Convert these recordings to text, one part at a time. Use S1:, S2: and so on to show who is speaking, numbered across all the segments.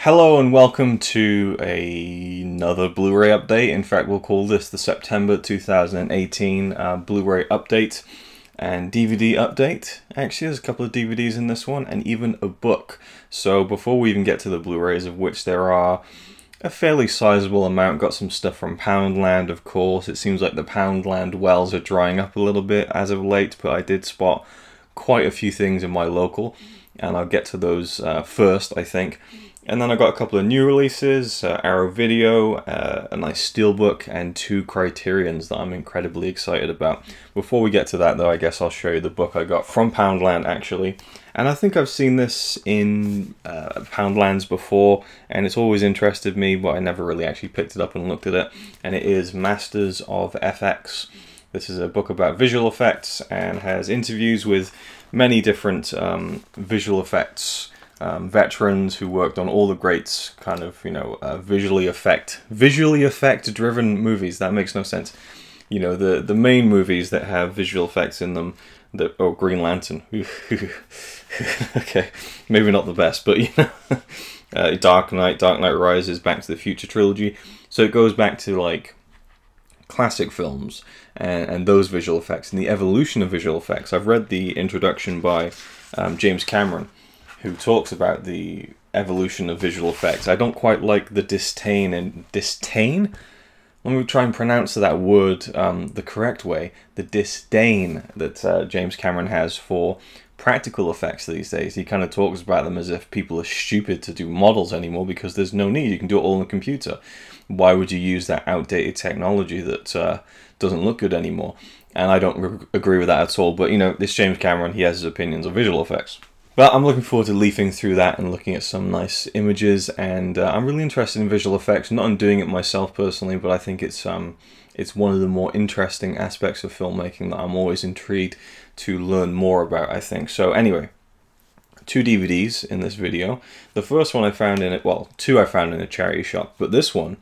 S1: Hello and welcome to another Blu-ray update. In fact, we'll call this the September 2018 Blu-ray update and DVD update. Actually, there's a couple of DVDs in this one and even a book. So before we even get to the Blu-rays, of which there are a fairly sizable amount, got some stuff from Poundland, of course. It seems like the Poundland wells are drying up a little bit as of late, but I did spot quite a few things in my local, and I'll get to those first, I think. And then I got a couple of new releases, Arrow Video, a nice steelbook, and two Criterions that I'm incredibly excited about. Before we get to that though, I guess I'll show you the book I got from Poundland actually. And I think I've seen this in Poundlands before, and it's always interested me, but I never really actually picked it up and looked at it. And it is Masters of FX. This is a book about visual effects and has interviews with many different visual effects veterans who worked on all the great kind of, visually effect driven movies. That makes no sense. You know, the main movies that have visual effects in them, Green Lantern. Okay, maybe not the best, but Dark Knight Rises, Back to the Future trilogy. So it goes back to like classic films and those visual effects and the evolution of visual effects. I've read the introduction by James Cameron, who talks about the evolution of visual effects. I don't quite like the disdain. Let me try and pronounce that word the correct way. The disdain that James Cameron has for practical effects these days. He kind of talks about them as if people are stupid to do models anymore because there's no need. You can do it all on the computer. Why would you use that outdated technology that doesn't look good anymore? And I don't agree with that at all. But, this James Cameron, he has his opinions on visual effects. But I'm looking forward to leafing through that and looking at some nice images, and I'm really interested in visual effects. Not in doing it myself personally, but I think it's one of the more interesting aspects of filmmaking that I'm always intrigued to learn more about, I think. So anyway, two DVDs in this video. The first one I found in it, well, two I found in a charity shop, but this one,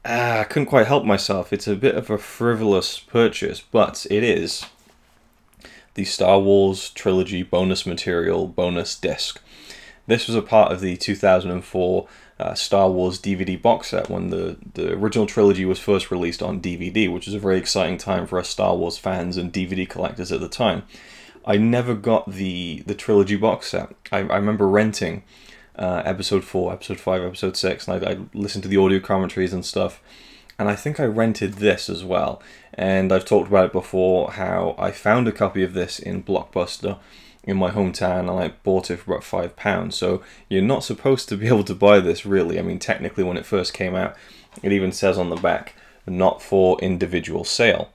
S1: I couldn't quite help myself. It's a bit of a frivolous purchase, but it is the Star Wars Trilogy bonus material bonus disc. This was a part of the 2004 Star Wars DVD box set when the original trilogy was first released on DVD, which was a very exciting time for us Star Wars fans and DVD collectors at the time. I never got the trilogy box set. I remember renting episode 4, episode 5, episode 6, and I listened to the audio commentaries and stuff. And I think I rented this as well. And I've talked about it before, how I found a copy of this in Blockbuster in my hometown, and I bought it for about £5. So you're not supposed to be able to buy this, really. I mean, technically, when it first came out, it even says on the back, not for individual sale.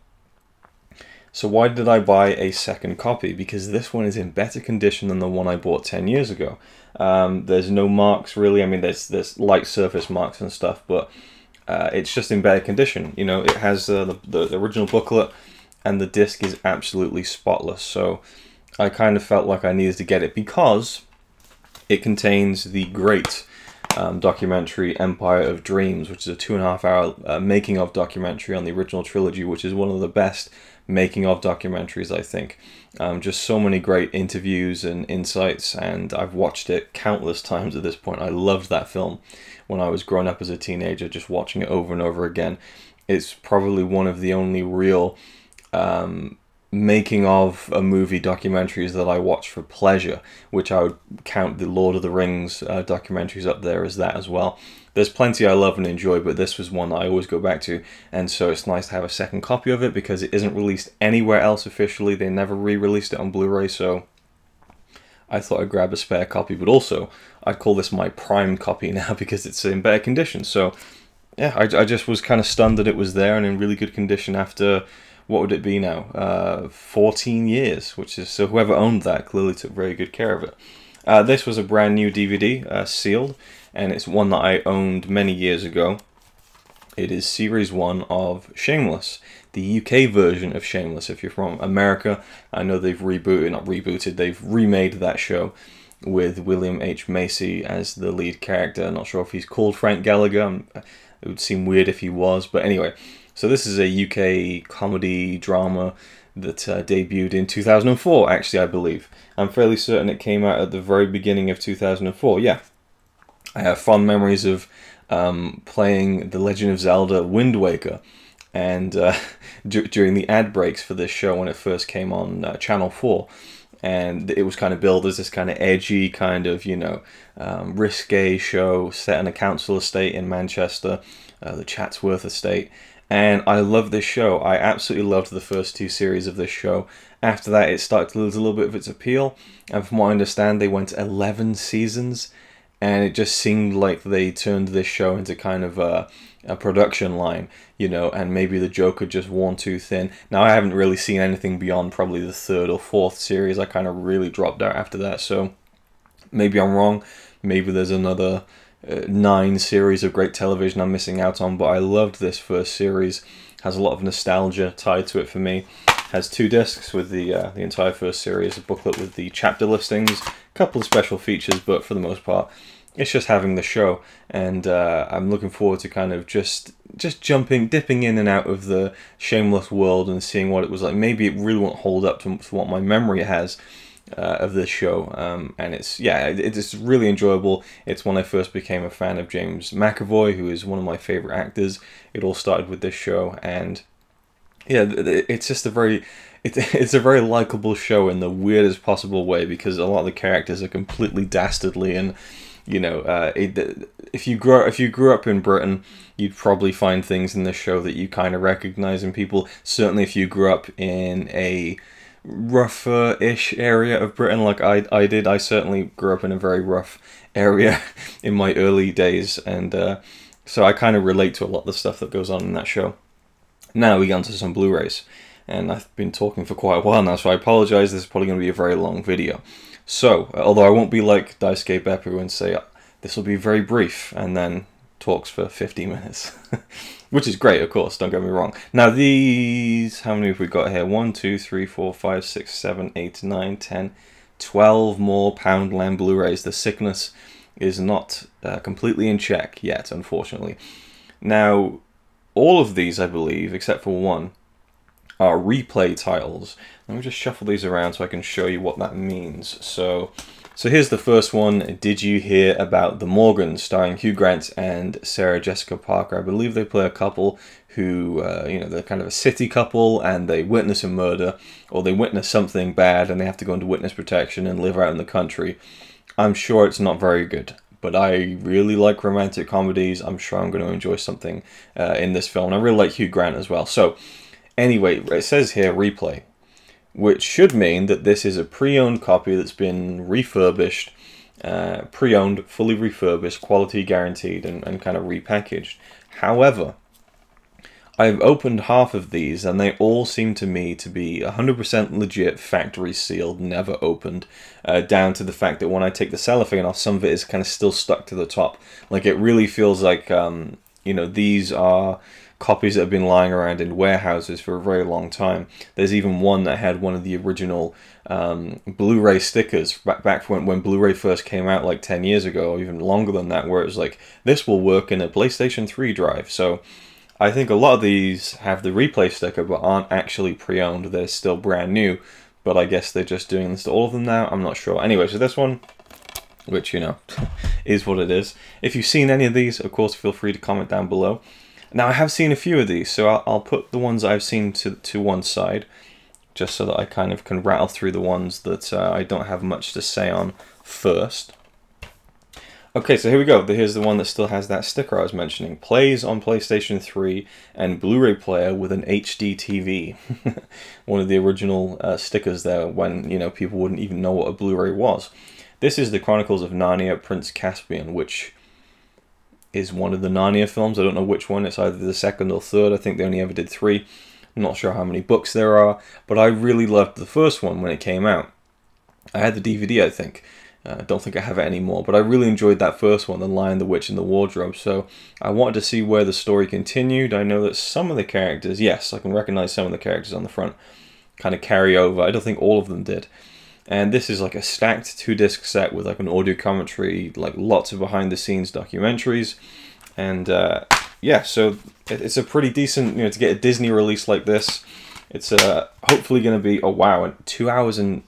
S1: So why did I buy a second copy? Because this one is in better condition than the one I bought 10 years ago. There's no marks, really. I mean, there's light surface marks and stuff, but it's just in better condition. It has the original booklet, and the disc is absolutely spotless. So I kind of felt like I needed to get it because it contains the great documentary Empire of Dreams, which is a 2.5-hour making of documentary on the original trilogy, which is one of the best making of documentaries, I think. Just so many great interviews and insights, and I've watched it countless times at this point. I loved that film when I was growing up as a teenager, just watching it over and over again. It's probably one of the only real making of a movie documentaries that I watch for pleasure, which I would count the Lord of the Rings documentaries up there as that as well. There's plenty I love and enjoy, but this was one that I always go back to, and so it's nice to have a second copy of it because it isn't released anywhere else officially. They never re-released it on Blu-ray, so I thought I'd grab a spare copy, but also I'd call this my prime copy now because it's in better condition. So yeah, I just was kind of stunned that it was there and in really good condition after, what would it be now, 14 years, which is, so whoever owned that clearly took very good care of it. This was a brand new DVD, sealed, and it's one that I owned many years ago. It is Series 1 of Shameless, the UK version of Shameless. If you're from America, I know they've they've remade that show with William H. Macy as the lead character. I'm not sure if he's called Frank Gallagher. It would seem weird if he was, but anyway. So this is a UK comedy drama that debuted in 2004, actually, I believe. I'm fairly certain it came out at the very beginning of 2004, yeah. I have fond memories of playing The Legend of Zelda Wind Waker, and during the ad breaks for this show when it first came on Channel 4, and it was kind of billed as this kind of edgy, kind of, you know, risque show set in a council estate in Manchester, the Chatsworth estate. And I love this show. I absolutely loved the first 2 series of this show. After that, it started to lose a little bit of its appeal, and from what I understand, they went 11 seasons, and it just seemed like they turned this show into kind of a production line, you know, and maybe the joke had just worn too thin. Now, I haven't really seen anything beyond probably the 3rd or 4th series. I kind of really dropped out after that, so maybe I'm wrong. Maybe there's another 9 series of great television I'm missing out on, but I loved this first series. Has a lot of nostalgia tied to it for me. Has 2 discs with the entire first series, a booklet with the chapter listings, a couple of special features, but for the most part, it's just having the show. And I'm looking forward to kind of just dipping in and out of the Shameless world and seeing what it was like. Maybe it really won't hold up to what my memory has of this show, and it's really enjoyable. It's when I first became a fan of James McAvoy, who is one of my favorite actors. It all started with this show, and yeah, it's just a very likable show in the weirdest possible way, because a lot of the characters are completely dastardly, and you know, if you grew up in Britain, you'd probably find things in this show that you kind of recognize in people. Certainly, if you grew up in a rougher-ish area of Britain like I did. I certainly grew up in a very rough area in my early days, and so I kind of relate to a lot of the stuff that goes on in that show. Now we get onto some Blu-rays, and I've been talking for quite a while now, so I apologize. This is probably going to be a very long video. So, although I won't be like Daisuke Beppu and say this will be very brief, and then talks for 50 minutes. Which is great, of course, don't get me wrong. Now these, how many have we got here? 1, 2, 3, 4, 5, 6, 7, 8, 9, 10, 12 more Poundland Blu-rays. The sickness is not completely in check yet, unfortunately. Now, all of these, I believe, except for one, are replay titles. Let me just shuffle these around so I can show you what that means. So here's the first one. Did You Hear About the Morgans, starring Hugh Grant and Sarah Jessica Parker. I believe they play a couple who, you know, they're kind of a city couple, and they witness a murder, or they witness something bad, and they have to go into witness protection and live out in the country. I'm sure it's not very good, but I really like romantic comedies. I'm sure I'm going to enjoy something in this film. And I really like Hugh Grant as well. So anyway, it says here replay, which should mean that this is a pre-owned copy that's been refurbished, pre-owned, fully refurbished, quality guaranteed, and kind of repackaged. However, I've opened half of these, and they all seem to me to be 100% legit, factory sealed, never opened, down to the fact that when I take the cellophane off, some of it is kind of still stuck to the top. Like, it really feels like, you know, these are copies that have been lying around in warehouses for a very long time. There's even one that had one of the original Blu-ray stickers back when Blu-ray first came out, like 10 years ago, or even longer than that, where it was like, this will work in a PlayStation 3 drive. So I think a lot of these have the replay sticker but aren't actually pre-owned. They're still brand new, but I guess they're just doing this to all of them now. I'm not sure. Anyway, so this one, which, you know, is what it is. If you've seen any of these, of course, feel free to comment down below. Now, I have seen a few of these, so I'll put the ones I've seen to one side, just so that I kind of can rattle through the ones that I don't have much to say on first. Okay, so here we go. Here's the one that still has that sticker I was mentioning. Plays on PlayStation 3 and Blu-ray player with an HD TV. One of the original stickers there when, you know, people wouldn't even know what a Blu-ray was. This is the Chronicles of Narnia, Prince Caspian, which is one of the Narnia films. I don't know which one. It's either the second or third. I think they only ever did 3. I'm not sure how many books there are, but I really loved the first one when it came out. I had the DVD, I think. I don't think I have it anymore, but I really enjoyed that first one, The Lion, the Witch, and the Wardrobe, so I wanted to see where the story continued. I know that some of the characters, yes, I can recognize some of the characters on the front, kind of carry over. I don't think all of them did. And this is like a stacked 2-disc set with like an audio commentary, like lots of behind-the-scenes documentaries, and yeah, so it's a pretty decent, you know, to get a Disney release like this. It's hopefully going to be, oh wow, 2 hours and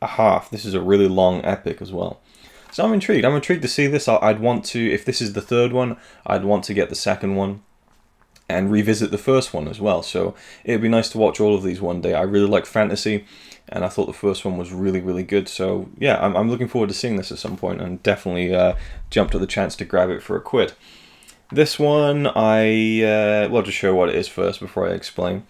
S1: a half. This is a really long epic as well. So I'm intrigued. I'm intrigued to see this. I'd want to, if this is the third one, I'd want to get the second one and revisit the first one as well. So it'd be nice to watch all of these one day. I really like fantasy, and I thought the first one was really, really good. So yeah, I'm looking forward to seeing this at some point, and definitely jumped at the chance to grab it for £1. This one, well, just show what it is first before I explain.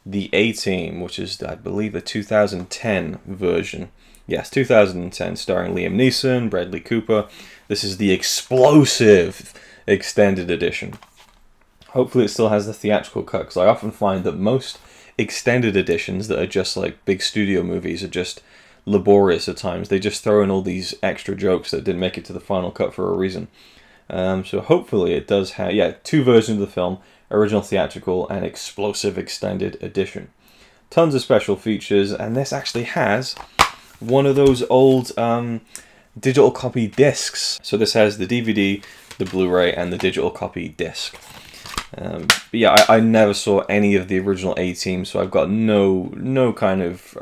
S1: The A-Team, which is, I believe, the 2010 version. Yes, 2010, starring Liam Neeson, Bradley Cooper. This is the explosive extended edition. Hopefully it still has the theatrical cut, because I often find that most extended editions that are just like big studio movies are just laborious at times. They just throw in all these extra jokes that didn't make it to the final cut for a reason. So hopefully it does have, yeah, 2 versions of the film, original theatrical and explosive extended edition. Tons of special features, and this actually has one of those old digital copy discs. So this has the DVD, the Blu-ray, and the digital copy disc. But yeah, I never saw any of the original A-Team, so I've got no kind of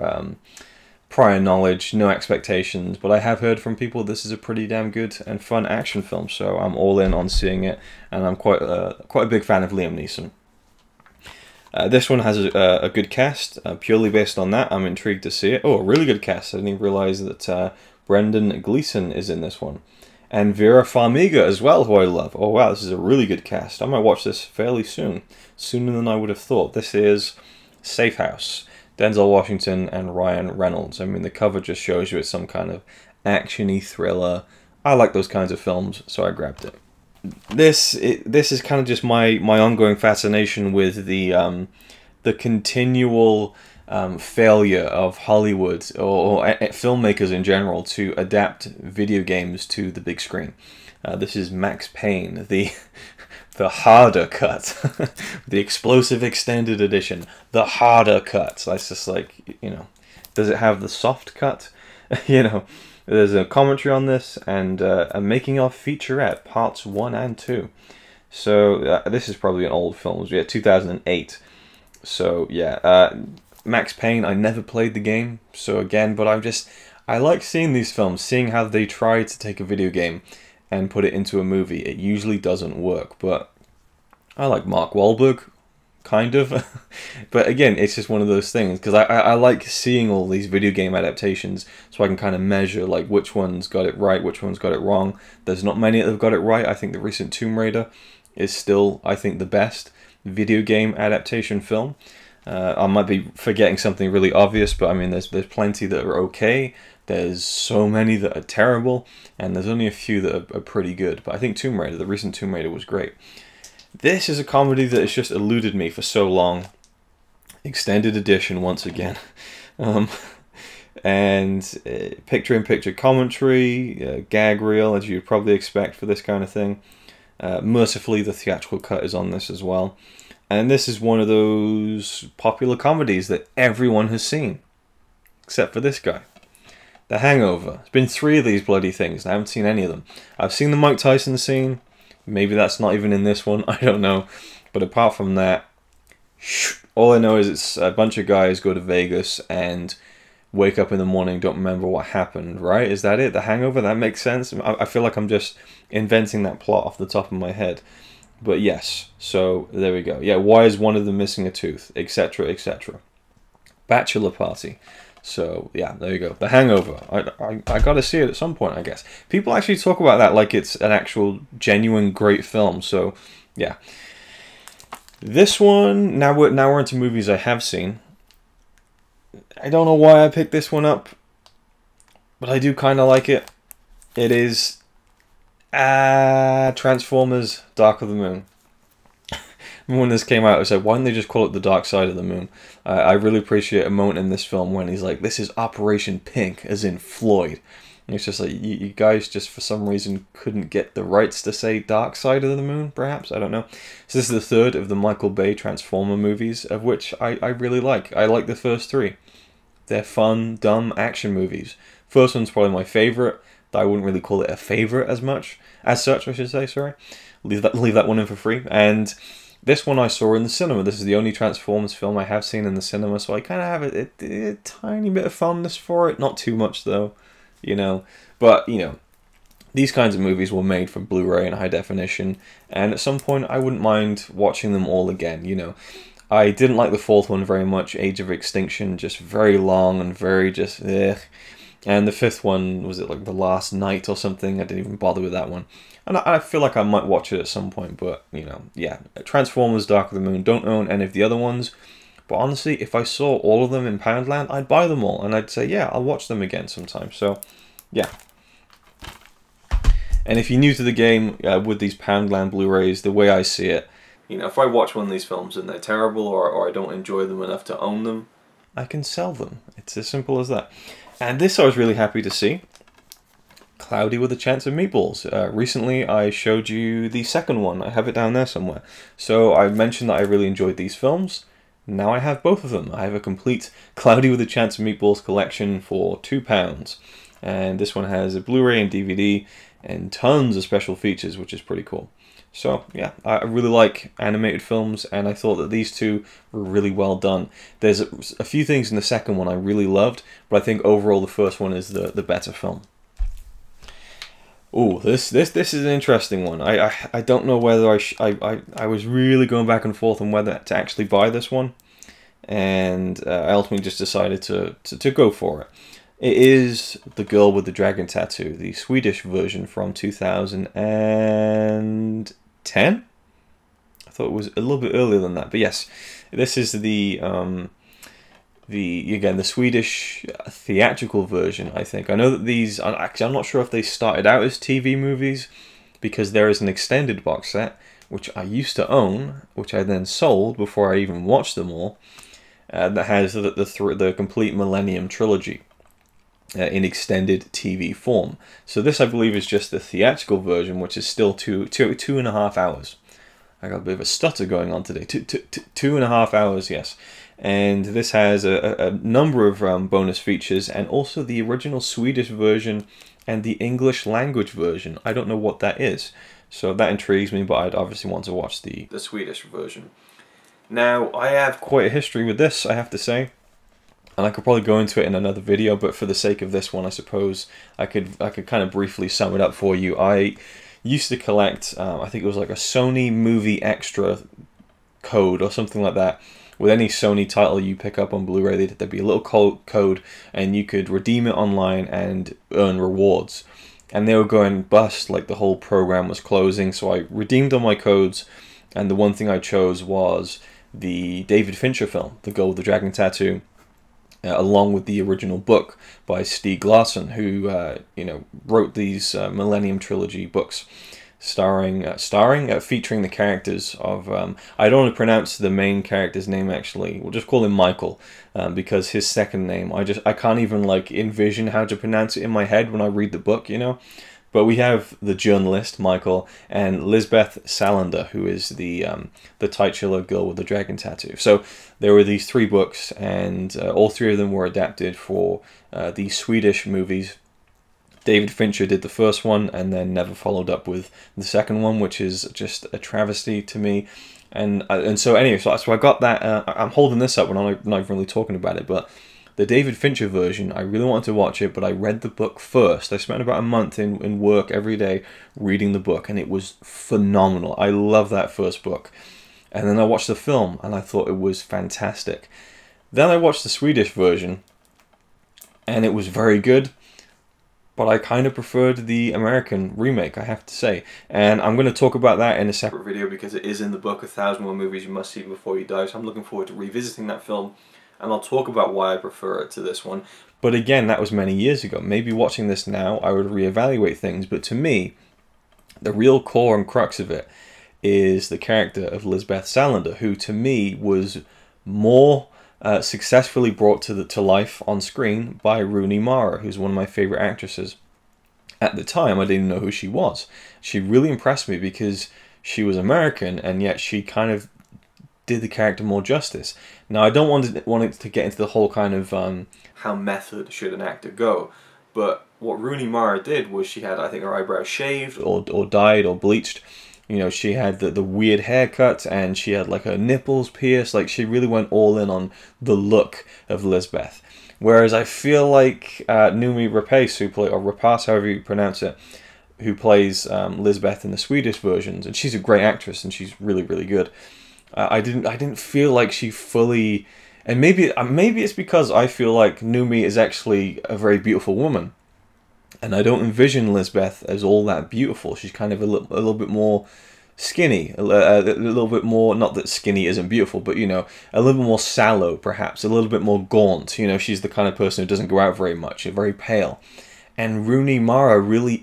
S1: prior knowledge, no expectations, but I have heard from people this is a pretty damn good and fun action film, so I'm all in on seeing it, and I'm quite a big fan of Liam Neeson. This one has a good cast. Purely based on that, I'm intrigued to see it. Oh, a really good cast. I didn't even realise that Brendan Gleeson is in this one. And Vera Farmiga as well, who I love. Oh wow, this is a really good cast. I might watch this fairly soon. Sooner than I would have thought. This is Safe House. Denzel Washington and Ryan Reynolds. I mean, the cover just shows you it's some kind of action-y thriller. I like those kinds of films, so I grabbed it. This is kind of just my ongoing fascination with the continual failure of Hollywood or filmmakers in general to adapt video games to the big screen. This is Max Payne, the harder cut, the explosive extended edition, the harder cut. That's just like, you know, does it have the soft cut? You know, there's a commentary on this and a making of featurette, parts 1 and 2. So this is probably an old film, yeah, 2008. So yeah, Max Payne, I never played the game, so again, but I like seeing these films, seeing how they try to take a video game and put it into a movie. It usually doesn't work, but I like Mark Wahlberg, kind of. But again, it's just one of those things, because I like seeing all these video game adaptations, so I can kind of measure like which one's got it right, which one's got it wrong. There's not many that have got it right. I think the recent Tomb Raider is still, I think, the best video game adaptation film. I might be forgetting something really obvious, but I mean, there's plenty that are okay. There's so many that are terrible, and there's only a few that are pretty good. But I think Tomb Raider, the recent Tomb Raider, was great. This is a comedy that has just eluded me for so long. Extended edition once again. And picture-in-picture commentary, gag reel, as you'd probably expect for this kind of thing. Mercifully, the theatrical cut is on this as well. And this is one of those popular comedies that everyone has seen. Except for this guy. The Hangover. There's been 3 of these bloody things, and I haven't seen any of them. I've seen the Mike Tyson scene. Maybe that's not even in this one. I don't know. But apart from that, all I know is it's a bunch of guys go to Vegas and wake up in the morning, don't remember what happened, right? Is that it? The Hangover? That makes sense? I feel like I'm just inventing that plot off the top of my head. But yes, so there we go. Yeah, why is one of them missing a tooth? Etc, etc. Bachelor Party. So yeah, there you go. The Hangover. I gotta see it at some point, I guess. People actually talk about that like it's an actual genuine great film. So yeah. This one, now we're into movies I have seen. I don't know why I picked this one up, but I do kind of like it. It is Transformers: Dark of the Moon. When this came out, I said, why didn't they just call it The Dark Side of the Moon? I really appreciate a moment in this film when he's like, this is Operation Pink, as in Floyd. And it's just like, you guys just for some reason couldn't get the rights to say Dark Side of the Moon, perhaps? I don't know. So this is the 3rd of the Michael Bay Transformer movies, of which I really like. I like the first 3. They're fun, dumb action movies. First one's probably my favourite. I wouldn't really call it a favourite as such, I should say, sorry. Leave that one in for free. And this one I saw in the cinema. This is the only Transformers film I have seen in the cinema, so I kind of have a tiny bit of fondness for it. Not too much, though, you know. But, you know, these kinds of movies were made for Blu-ray and high definition, and at some point I wouldn't mind watching them all again, you know. I didn't like the fourth one very much, Age of Extinction, just very long and very just ugh. And the fifth one, was it like The Last Night or something? I didn't even bother with that one. And I feel like I might watch it at some point, but, you know, yeah. Transformers, Dark of the Moon, don't own any of the other ones. But honestly, if I saw all of them in Poundland, I'd buy them all. And I'd say, yeah, I'll watch them again sometime. So, yeah. And if you're new to the game, with these Poundland Blu-rays, the way I see it, you know, if I watch one of these films and they're terrible or I don't enjoy them enough to own them, I can sell them. It's as simple as that. And this I was really happy to see. Cloudy with a Chance of Meatballs. Recently I showed you the second one. I have it down there somewhere. So I mentioned that I really enjoyed these films. Now I have both of them. I have a complete Cloudy with a Chance of Meatballs collection for £2. And this one has a Blu-ray and DVD and tons of special features, which is pretty cool. So yeah, I really like animated films, and I thought that these two were really well done. There's a few things in the second one I really loved, but I think overall the first one is the better film. Oh, this is an interesting one. I don't know whether I was really going back and forth on whether to actually buy this one, and I ultimately just decided to go for it. It is The Girl with the Dragon Tattoo, the Swedish version from 2010. I thought it was a little bit earlier than that, but yes, this is the Swedish theatrical version. I think I know that these. Actually, I'm not sure if they started out as TV movies, because there is an extended box set which I used to own, which I then sold before I even watched them all. That has the complete Millennium trilogy. In extended TV form. So this, I believe, is just the theatrical version, which is still two and a half hours. I got a bit of a stutter going on today. Two and a half hours, yes. And this has a number of bonus features, and also the original Swedish version and the English language version. I don't know what that is, so that intrigues me, but I'd obviously want to watch the Swedish version. Now, I have quite a history with this, I have to say. And I could probably go into it in another video, but for the sake of this one, I suppose I could kind of briefly sum it up for you. I used to collect, I think it was like a Sony Movie Extra code or something like that. With any Sony title you pick up on Blu-ray, there'd be a little code, and you could redeem it online and earn rewards. And they were going bust, like the whole program was closing, so I redeemed all my codes, and the one thing I chose was the David Fincher film, The Girl with the Dragon Tattoo. Along with the original book by Stieg Larsson, who wrote these Millennium Trilogy books, featuring the characters of I don't want to pronounce the main character's name, actually. We'll just call him Michael, because his second name I can't even like envision how to pronounce it in my head when I read the book, you know. But we have the journalist, Michael, and Lisbeth Salander, who is the titular Girl with the Dragon Tattoo. So there were these three books, and all three of them were adapted for the Swedish movies. David Fincher did the first one, and then never followed up with the second one, which is just a travesty to me. And so anyway, so I got that. I'm holding this up when I'm not really talking about it, but the David Fincher version, I really wanted to watch it, but I read the book first. I spent about a month in work every day reading the book, and it was phenomenal. I love that first book. And then I watched the film, and I thought it was fantastic. Then I watched the Swedish version, and it was very good, but I kind of preferred the American remake, I have to say. And I'm going to talk about that in a separate video, because it is in the book, 1,001 Movies You Must See Before You Die, so I'm looking forward to revisiting that film. And I'll talk about why I prefer it to this one. But again, that was many years ago. Maybe watching this now, I would reevaluate things. But to me, the real core and crux of it is the character of Lisbeth Salander, who to me was more successfully brought to life on screen by Rooney Mara, who's one of my favorite actresses. At the time, I didn't know who she was. She really impressed me because she was American, and yet she kind of did the character more justice. Now, I don't want it to get into the whole kind of how method should an actor go, but what Rooney Mara did was she had, I think, her eyebrows shaved or dyed or bleached. You know, she had the weird haircut, and she had like her nipples pierced. Like, she really went all in on the look of Lisbeth. Whereas I feel like Noomi Rapace, or Rapace, however you pronounce it, who plays Lisbeth in the Swedish versions, and she's a great actress, and she's really, really good. I didn't feel like she fully, and maybe it's because I feel like Numi is actually a very beautiful woman, and I don't envision Lisbeth as all that beautiful. She's kind of a little bit more skinny, a little bit more, not that skinny isn't beautiful, but you know, a little bit more sallow, perhaps, a little bit more gaunt. You know, she's the kind of person who doesn't go out very much, very pale. And Rooney Mara really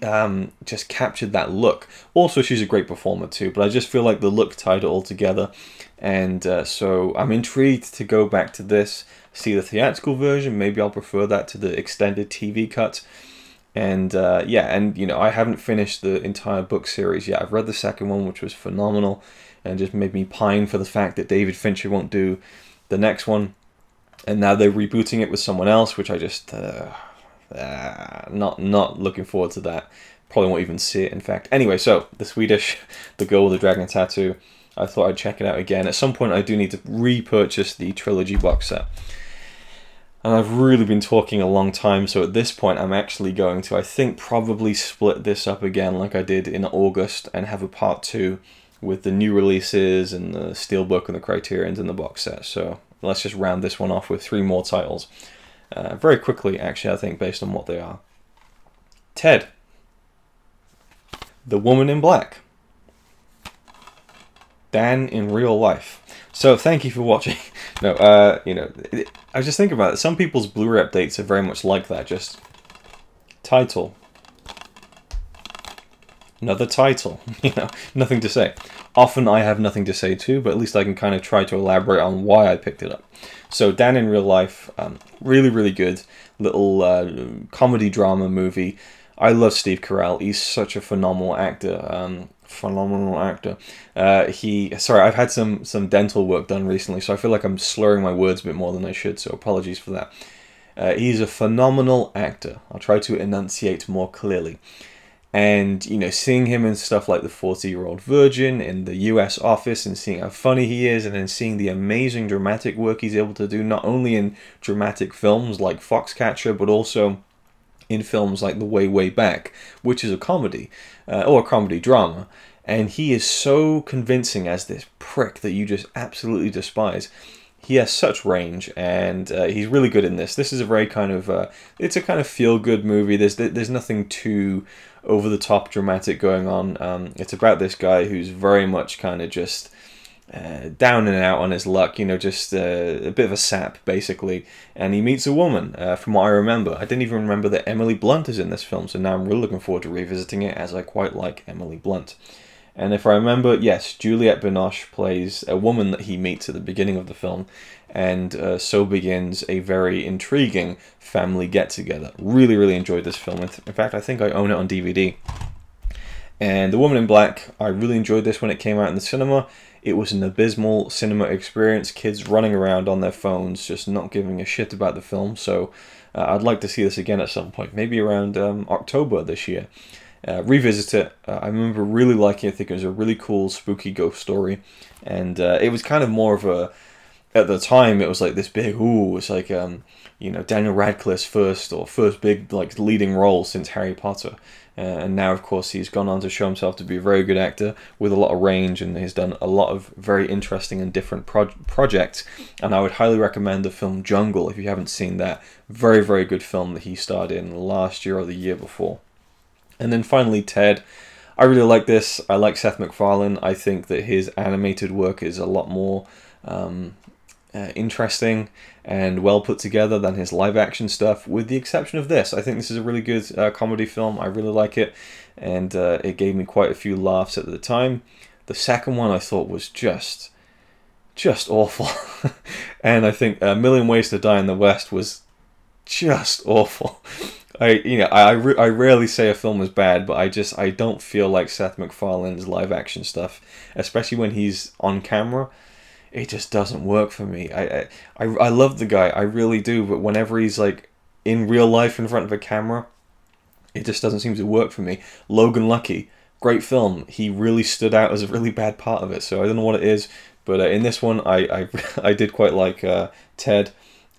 S1: just captured that look. Also, she's a great performer too, but I just feel like the look tied it all together. And so I'm intrigued to go back to this, see the theatrical version. Maybe I'll prefer that to the extended TV cut. And yeah, and you know, I haven't finished the entire book series yet. I've read the second one, which was phenomenal, and just made me pine for the fact that David Fincher won't do the next one. And now they're rebooting it with someone else, which I just... not looking forward to that. Probably won't even see it, in fact. Anyway, so the Swedish, the girl with the dragon tattoo, I thought I'd check it out again. At some point I do need to repurchase the trilogy box set, and I've really been talking a long time, so at this point I'm actually going to, I think, probably split this up again like I did in August, and have a part 2 with the new releases and the Steelbook and the Criterions and the box set. So let's just round this one off with 3 more titles. Very quickly, actually, I think, based on what they are. Ted. The Woman in Black. Dan in Real Life. So, thank you for watching. No, you know, I was just thinking about it. Some people's Blu-ray updates are very much like that. Just title. Another title. You know, nothing to say. Often I have nothing to say too, but at least I can kind of try to elaborate on why I picked it up. So Dan in Real Life, really, really good little comedy drama movie. I love Steve Carell. He's such a phenomenal actor. Sorry, I've had some dental work done recently, so I feel like I'm slurring my words a bit more than I should, so apologies for that. He's a phenomenal actor. I'll try to enunciate more clearly. And, you know, seeing him in stuff like The 40-Year-Old Virgin, in The US Office, and seeing how funny he is, and then seeing the amazing dramatic work he's able to do, not only in dramatic films like Foxcatcher, but also in films like The Way, Way Back, which is a comedy, or a comedy drama. And he is so convincing as this prick that you just absolutely despise. He has such range, and he's really good in this. This is a very kind of, it's a kind of feel-good movie. There's nothing too over-the-top dramatic going on. It's about this guy who's very much kind of just down and out on his luck, you know, just a bit of a sap, basically. And he meets a woman, from what I remember. I didn't even remember that Emily Blunt is in this film, so now I'm really looking forward to revisiting it, as I quite like Emily Blunt. And if I remember, yes, Juliette Binoche plays a woman that he meets at the beginning of the film, and so begins a very intriguing family get-together. Really, really enjoyed this film. In fact, I think I own it on DVD. And The Woman in Black, I really enjoyed this when it came out in the cinema. It was an abysmal cinema experience, kids running around on their phones, just not giving a shit about the film. So I'd like to see this again at some point, maybe around October this year. Revisit it. I remember really liking it. I think it was a really cool, spooky ghost story, and it was kind of more of a, at the time, it was like this big, ooh, it's like, you know, Daniel Radcliffe's first big, like, leading role since Harry Potter. And now, of course, he's gone on to show himself to be a very good actor with a lot of range, and he's done a lot of very interesting and different projects. And I would highly recommend the film Jungle, if you haven't seen that. Very, very good film that he starred in last year or the year before. And then finally, Ted. I really like this. I like Seth MacFarlane. I think that his animated work is a lot more interesting and well put together than his live action stuff, with the exception of this. I think this is a really good comedy film. I really like it, and it gave me quite a few laughs at the time. The second one I thought was just awful. And I think A Million Ways to Die in the West was just awful. I rarely say a film is bad, but I don't feel like Seth MacFarlane's live action stuff, especially when he's on camera, it just doesn't work for me. I love the guy, I really do, but whenever he's like in real life in front of a camera, it just doesn't seem to work for me. Logan Lucky, great film. He really stood out as a really bad part of it, so I don't know what it is, but in this one I did quite like Ted.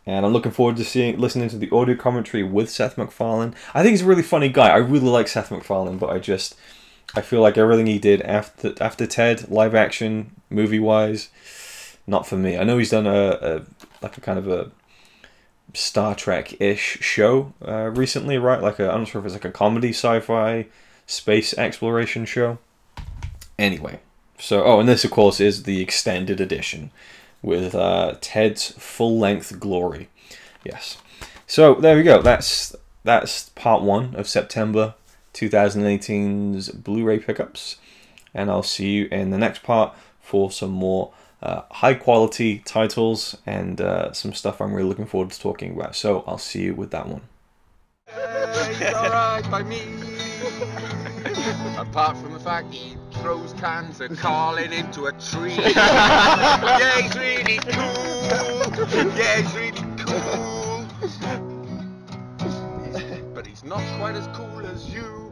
S1: And I'm looking forward to listening to the audio commentary with Seth MacFarlane. I think he's a really funny guy. I really like Seth MacFarlane, but I feel like everything he did after Ted, live action, movie wise, not for me. I know he's done a kind of a Star Trek-ish show recently, right? I'm not sure if it's like a comedy, sci-fi, space exploration show. Anyway, so and this of course is the extended edition with Ted's full-length glory. Yes. So there we go. That's part 1 of September 2018's Blu-ray pickups, and I'll see you in the next part for some more high-quality titles and some stuff I'm really looking forward to talking about. So I'll see you with that one.
S2: It's alright by me. Apart from the fact he throws cans of Carlin into a tree. Yeah, he's really cool. Yeah, he's really cool. But he's not quite as cool as you.